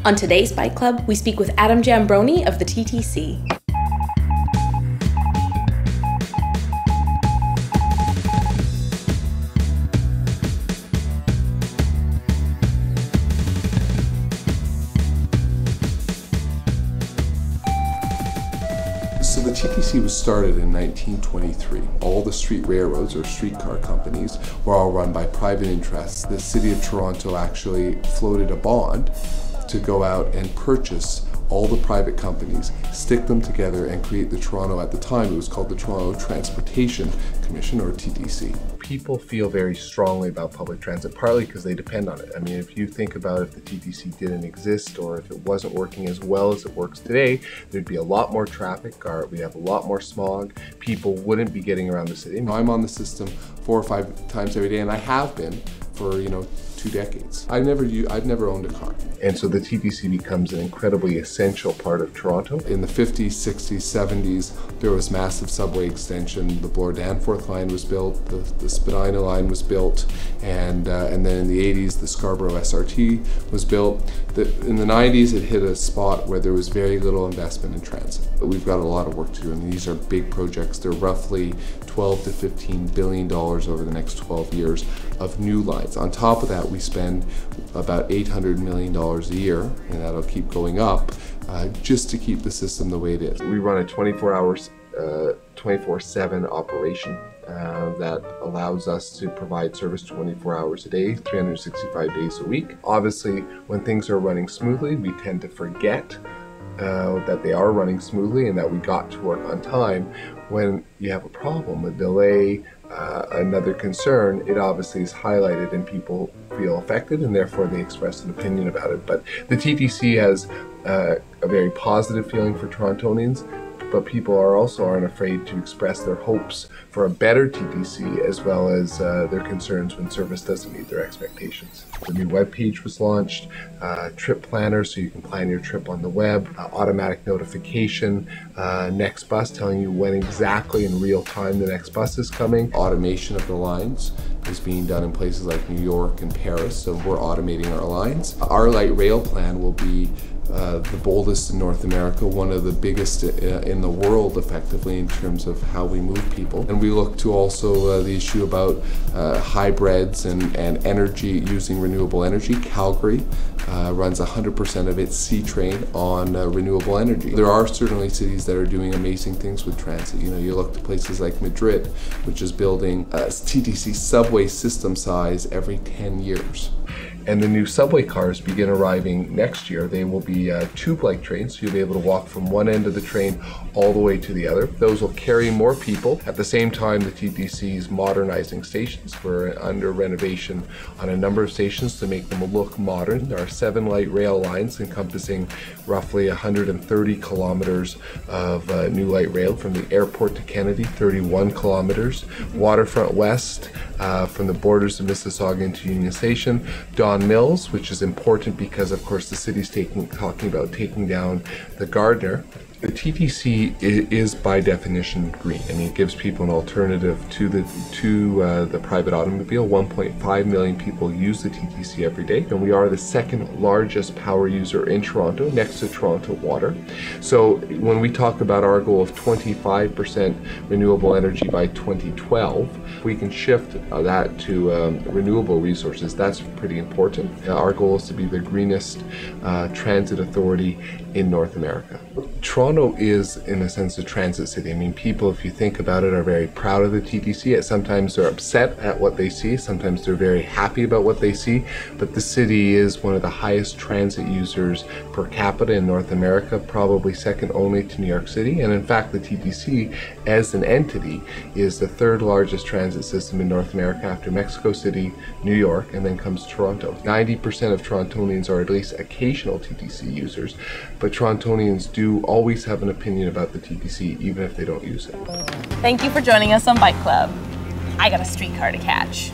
On today's Byte Club, we speak with Adam Jambroni of the TTC. So the TTC was started in 1923. All the street railroads, or streetcar companies, were all run by private interests. The City of Toronto actually floated a bond to go out and purchase all the private companies, stick them together, and create the Toronto, at the time it was called the Toronto Transportation Commission, or TTC. People feel very strongly about public transit, partly because they depend on it. I mean, if you think about if the TTC didn't exist, or if it wasn't working as well as it works today, there'd be a lot more traffic, or we'd have a lot more smog, people wouldn't be getting around the city. I'm on the system 4 or 5 times every day, and I have been for, 2 decades. I've never owned a car. And so the TTC becomes an incredibly essential part of Toronto. In the 50s, 60s, 70s, there was massive subway extension. The Bloor-Danforth line was built, the Spadina line was built, and then in the 80s, the Scarborough SRT was built. In the 90s, it hit a spot where there was very little investment in transit. But we've got a lot of work to do, and these are big projects. They're roughly $12 to $15 billion over the next 12 years of new lines. On top of that, we spend about $800 million a year, and that'll keep going up, just to keep the system the way it is. We run a 24/7 operation that allows us to provide service 24 hours a day, 365 days a week. Obviously, when things are running smoothly, we tend to forget that they are running smoothly and that we got to work on time. When you have a problem, a delay, another concern, it obviously is highlighted and people feel affected, and therefore they express an opinion about it. But the TTC has a very positive feeling for Torontonians, but people aren't afraid to express their hopes for a better TTC, as well as their concerns when service doesn't meet their expectations. The new webpage was launched, trip planner, so you can plan your trip on the web, automatic notification, next bus telling you when exactly in real time the next bus is coming. Automation of the lines is being done in places like New York and Paris, so we're automating our lines. Our light rail plan will be the boldest in North America, one of the biggest in the world, effectively, in terms of how we move people. And we look to also the issue about hybrids and energy, using renewable energy. Calgary runs 100% of its C train on renewable energy. There are certainly cities that are doing amazing things with transit. You look to places like Madrid, which is building a TTC subway system size every 10 years. And the new subway cars begin arriving next year. They will be tube-like trains, so you'll be able to walk from one end of the train all the way to the other. Those will carry more people. At the same time, the TTC is modernizing stations. We're under renovation on a number of stations to make them look modern. There are 7 light rail lines encompassing roughly 130 kilometers of new light rail from the airport to Kennedy, 31 kilometers. Waterfront West, from the borders of Mississauga into Union Station. Don Mills, which is important because, of course, the city's talking about taking down the Gardner. The TTC is by definition green. I mean, it gives people an alternative to the private automobile. 1.5 million people use the TTC every day, and we are the second largest power user in Toronto, next to Toronto Water. So when we talk about our goal of 25% renewable energy by 2012, we can shift that to renewable resources. That's pretty important. Our goal is to be the greenest transit authority in North America. Toronto is, in a sense, a transit city. I mean, people, if you think about it, are very proud of the TTC. Sometimes they're upset at what they see. Sometimes they're very happy about what they see. But the city is one of the highest transit users per capita in North America, probably second only to New York City. And in fact, the TTC, as an entity, is the 3rd largest transit system in North America after Mexico City, New York, and then comes Toronto. 90% of Torontonians are at least occasional TTC users, but Torontonians do always have an opinion about the TTC, even if they don't use it. Thank you for joining us on Byte Club. I got a streetcar to catch.